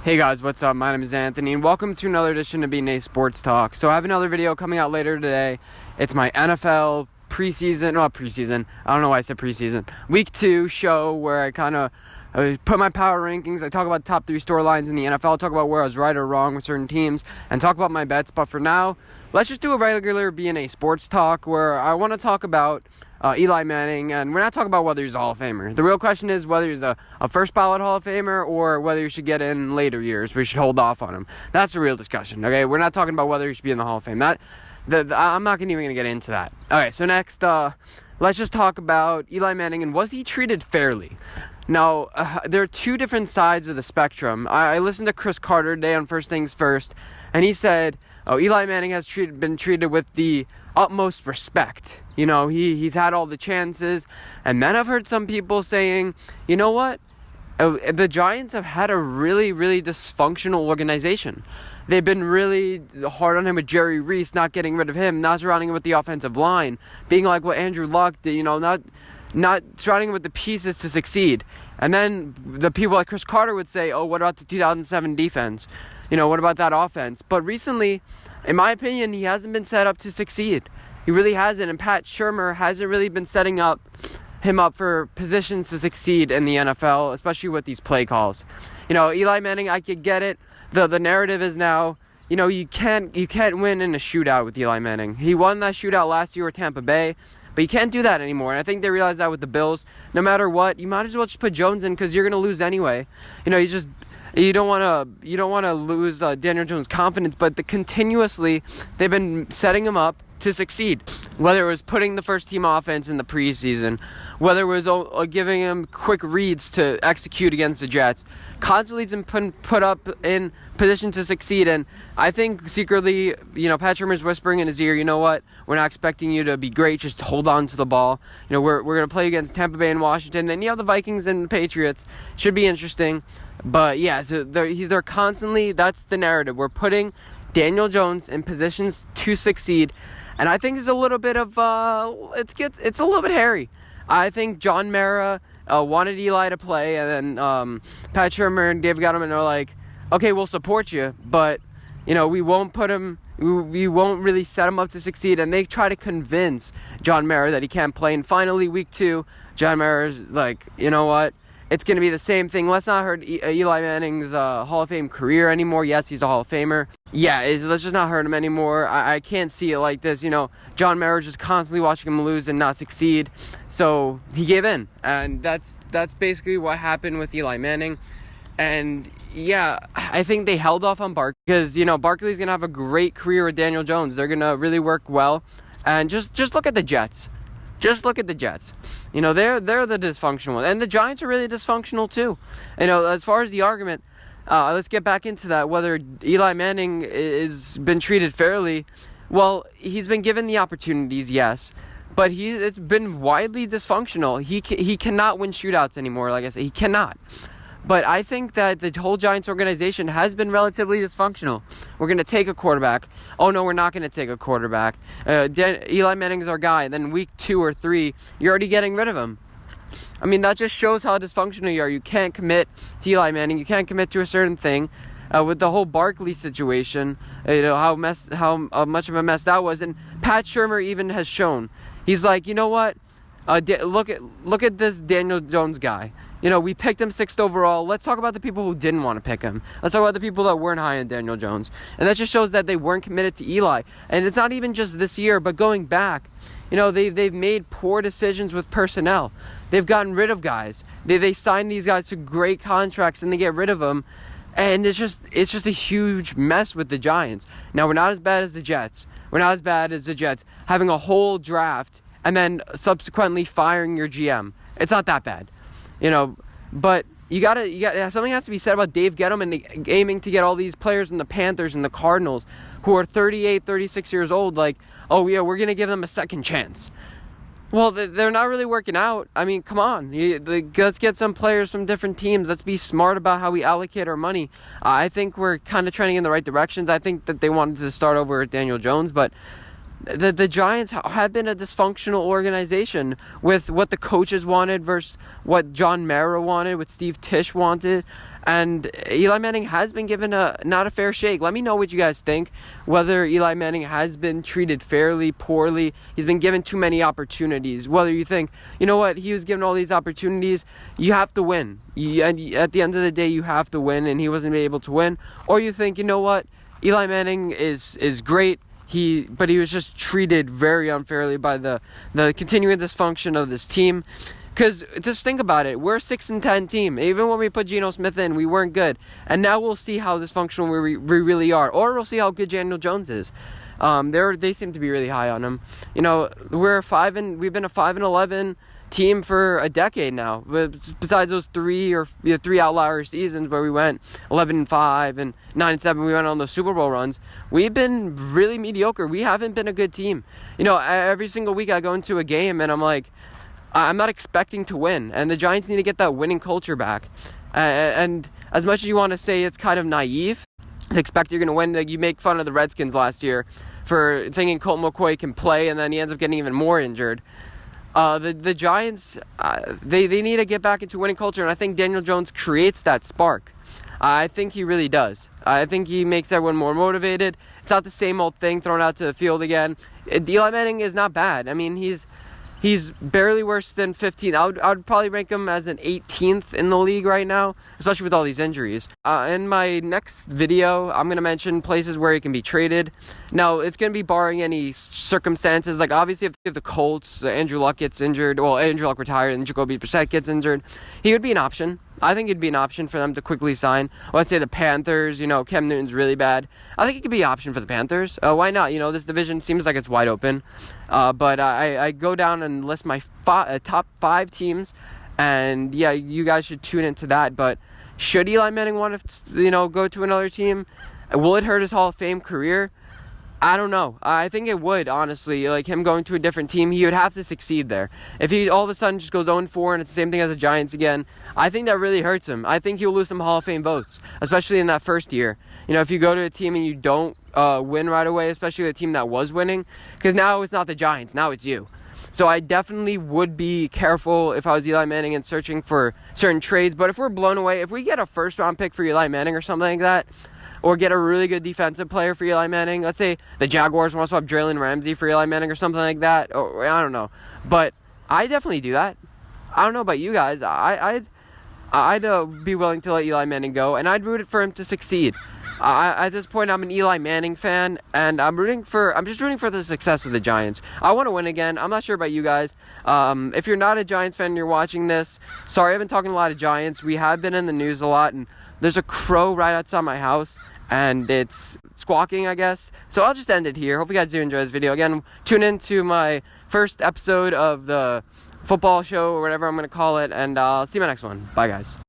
Hey guys, what's up? My name is Anthony, and welcome to another edition of BNA Sports Talk. So I have another video coming out later today. It's my NFL preseason, I don't know why I said preseason, week 2 show where I kind of put my power rankings. I talk about the top 3 storylines in the NFL, talk about where I was right or wrong with certain teams, and talk about my bets. But for now, let's just do a regular BNA Sports Talk where I want to talk about Eli Manning, and we're not talking about whether he's a Hall of Famer. The real question is whether he's a first ballot Hall of Famer or whether he should get in later years. We should hold off on him. That's the real discussion, okay? We're not talking about whether he should be in the Hall of Fame. I'm not even going to get into that. Okay, so next, let's just talk about Eli Manning and was he treated fairly? Now, there are two different sides of the spectrum. I listened to Chris Carter today on First Things First, and he said, Eli Manning has been treated with the utmost respect. You know, he's had all the chances. And then I've heard some people saying, you know what? The Giants have had a really, really dysfunctional organization. They've been really hard on him with Jerry Reese, not getting rid of him, not surrounding him with the offensive line, being like what Andrew Luck did, you know, not surrounding him with the pieces to succeed. And then the people like Chris Carter would say, oh, what about the 2007 defense? You know, what about that offense? But recently, in my opinion, he hasn't been set up to succeed. He really hasn't. And Pat Shurmur hasn't really been setting him up for positions to succeed in the NFL, especially with these play calls. You know, Eli Manning, I could get it. The narrative is now, you know, you can't win in a shootout with Eli Manning. He won that shootout last year with Tampa Bay, but you can't do that anymore. And I think they realized that with the Bills. No matter what, you might as well just put Jones in because you're going to lose anyway. You know, you don't want to lose Daniel Jones' confidence, but continuously they've been setting him up to succeed. Whether it was putting the first team offense in the preseason, whether it was giving him quick reads to execute against the Jets, constantly he's been put up in position to succeed. And I think secretly, you know, Pat Shurmur's whispering in his ear, you know what, we're not expecting you to be great, just hold on to the ball. You know, we're going to play against Tampa Bay and Washington, and you have the Vikings and the Patriots. Should be interesting. But yeah, so they're constantly, that's the narrative. We're putting Daniel Jones in positions to succeed. And I think it's a little bit of, it's a little bit hairy. I think John Mara wanted Eli to play, and then Pat Shurmur and David Gettleman are like, okay, we'll support you, but, you know, we won't put him, we won't really set him up to succeed. And they try to convince John Mara that he can't play. And finally, week 2, John Mara's like, you know what? It's going to be the same thing. Let's not hurt Eli Manning's Hall of Fame career anymore. Yes, he's a Hall of Famer. Yeah, let's just not hurt him anymore. I can't see it like this. You know, John Mara just constantly watching him lose and not succeed. So he gave in. And that's basically what happened with Eli Manning. And yeah, I think they held off on Barkley because, you know, Barkley's going to have a great career with Daniel Jones. They're going to really work well. And just look at the Jets. Just look at the Jets. You know, they're the dysfunctional one. And the Giants are really dysfunctional too. You know, as far as the argument, let's get back into that. Whether Eli Manning is been treated fairly, well, he's been given the opportunities, yes. But it's been widely dysfunctional. He cannot win shootouts anymore, like I said. He cannot. But I think that the whole Giants organization has been relatively dysfunctional. We're going to take a quarterback. Oh, no, we're not going to take a quarterback. Eli Manning is our guy. Then week 2 or 3, you're already getting rid of him. I mean, that just shows how dysfunctional you are. You can't commit to Eli Manning. You can't commit to a certain thing. With the whole Barkley situation, you know, how much of a mess that was. And Pat Shurmur even has shown. He's like, you know what? Look at this Daniel Jones guy. You know, we picked him 6th overall. Let's talk about the people who didn't want to pick him. Let's talk about the people that weren't high on Daniel Jones. And that just shows that they weren't committed to Eli. And it's not even just this year, but going back. You know, they've made poor decisions with personnel. They've gotten rid of guys. They signed these guys to great contracts and they get rid of them. And it's just a huge mess with the Giants. Now, we're not as bad as the Jets. We're not as bad as the Jets having a whole draft and then subsequently firing your GM. It's not that bad. You know, but you got something has to be said about Dave Gettleman aiming to get all these players in the Panthers and the Cardinals who are 38, 36 years old, like, oh yeah, we're going to give them a second chance. Well, they're not really working out. I mean, come on. Let's get some players from different teams. Let's be smart about how we allocate our money. I think we're kind of trending in the right directions. I think that they wanted to start over with Daniel Jones, but the Giants have been a dysfunctional organization with what the coaches wanted versus what John Mara wanted, what Steve Tisch wanted. And Eli Manning has been given not a fair shake. Let me know what you guys think, whether Eli Manning has been treated fairly, poorly. He's been given too many opportunities. Whether you think, you know what, he was given all these opportunities, you have to win. And at the end of the day, you have to win, and he wasn't able to win. Or you think, you know what, Eli Manning is great. But he was just treated very unfairly by the continuing dysfunction of this team. Because just think about it, we're a 6-10 team. Even when we put Geno Smith in, we weren't good. And now we'll see how dysfunctional we really are. Or we'll see how good Daniel Jones is. They seem to be really high on him. You know, we've been a 5-11 team for a decade now. Besides those three outlier seasons where we went 11-5 and 9-7, we went on those Super Bowl runs. We've been really mediocre. We haven't been a good team. You know, every single week I go into a game and I'm like, I'm not expecting to win, and the Giants need to get that winning culture back. And as much as you want to say it's kind of naive to expect you're going to win, like you make fun of the Redskins last year for thinking Colt McCoy can play, and then he ends up getting even more injured. The Giants, they need to get back into winning culture, and I think Daniel Jones creates that spark. I think he really does. I think he makes everyone more motivated. It's not the same old thing thrown out to the field again. Eli Manning is not bad. I mean, He's barely worse than 15. I would probably rank him as an 18th in the league right now, especially with all these injuries. In my next video, I'm going to mention places where he can be traded. Now, it's going to be barring any circumstances. Like, obviously, if the Colts, Andrew Luck gets injured, well, Andrew Luck retired and Jacoby Brissett gets injured, he would be an option. I think it'd be an option for them to quickly sign. Let's say the Panthers, you know, Cam Newton's really bad. I think it could be an option for the Panthers. Why not? You know, this division seems like it's wide open. But I go down and list my top 5 teams. And, yeah, you guys should tune into that. But should Eli Manning want to, you know, go to another team? Will it hurt his Hall of Fame career? I don't know. I think it would, honestly. Like, him going to a different team, he would have to succeed there. If he all of a sudden just goes 0-4 and it's the same thing as the Giants again, I think that really hurts him. I think he'll lose some Hall of Fame votes, especially in that first year. You know, if you go to a team and you don't win right away, especially a team that was winning, because now it's not the Giants, now it's you. So I definitely would be careful if I was Eli Manning and searching for certain trades. But if we're blown away, if we get a first-round pick for Eli Manning or something like that, or get a really good defensive player for Eli Manning. Let's say the Jaguars want to swap Jalen Ramsey for Eli Manning or something like that. Or I don't know. But I definitely do that. I don't know about you guys. I'd be willing to let Eli Manning go, and I'd root for him to succeed. At this point, I'm an Eli Manning fan, and I'm just rooting for the success of the Giants. I want to win again. I'm not sure about you guys. If you're not a Giants fan and you're watching this, sorry, I've been talking a lot of Giants. We have been in the news a lot, and there's a crow right outside my house, and it's squawking, I guess. So I'll just end it here. Hope you guys do enjoy this video. Again, tune in to my first episode of the football show, or whatever I'm going to call it, and I'll see you in my next one. Bye, guys.